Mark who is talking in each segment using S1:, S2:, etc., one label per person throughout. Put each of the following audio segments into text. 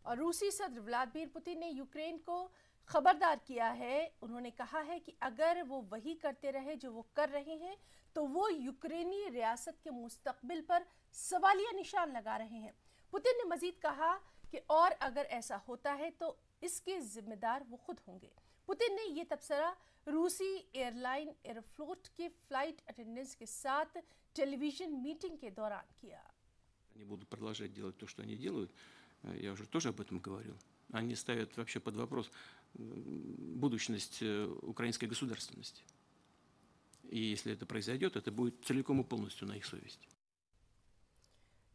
S1: اور روسی صدر ولادیمیر پوتن نے یوکرین کو خبردار کیا ہے. انہوں نے کہا ہے کہ اگر وہ وہی کرتے رہے جو وہ کر رہے ہیں تو وہ یوکرینی ریاست کے مستقبل پر سوالیہ نشان لگا رہے ہیں. پوتن نے مزید کہا کہ اور اگر ایسا ہوتا ہے تو اس کے ذمہ دار وہ خود ہوں گے. پوتن نے یہ تبصرہ روسی ایئر لائن ایروفلوٹ کے فلائٹ اٹینڈنٹس کے ساتھ ٹیلی ویژن میٹنگ کے دوران کیا.
S2: Они будут продолжать делать то, что они делают. Я уже тоже об этом говорил. Они ставят вообще под вопрос будущность украинской государственности. И если это произойдет, это будет целиком и полностью на их совести.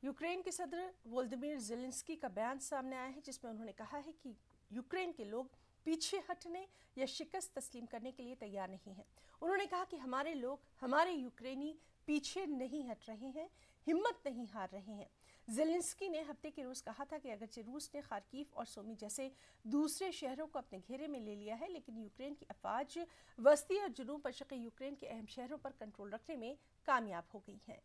S1: یوکرین کے صدر وولودیمیر زیلنسکی کا بیان سامنے آیا ہے جس میں انہوں نے کہا ہے کہ یوکرین کے لوگ پیچھے ہٹنے یا شکست تسلیم کرنے کے لیے تیار نہیں ہیں. انہوں نے کہا کہ ہمارے لوگ، ہمارے یوکرینی پیچھے نہیں ہٹ رہے ہیں، ہمت نہیں ہار رہے ہیں. زیلنسکی نے ہفتے کے روز کہا تھا کہ اگرچہ روس نے خارکیف اور سومی جیسے دوسرے شہروں کو اپنے گھیرے میں لے لیا ہے لیکن یوکرین کی افواج وسطی اور جنوب مشرقی یوکرین کے اہم شہروں پر کنٹرول رکھنے میں کامیاب ہو گئی ہیں.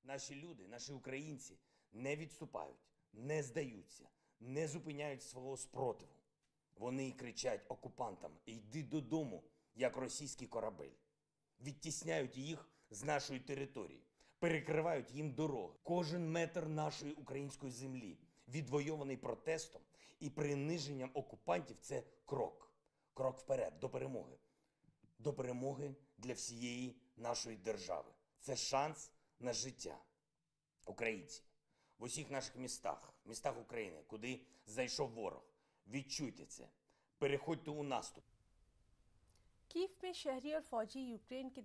S3: Наші люди, наші українці не відступають, не здаються, не зупиняють свого спротиву. Вони кричать окупантам «Йди додому», як російський корабель. Відтісняють їх з нашої території, перекривають їм дороги. Кожен метр нашої української землі, відвойований протестом і приниженням окупантів, це крок. Крок вперед, до перемоги. До перемоги для всієї нашої держави. Це шанс на життя. Українці, в усіх наших містах України, куди зайшов ворог, відчуйте це, переходьте у наступ.
S1: کیف میں شہری اور فوجی یوکرین کے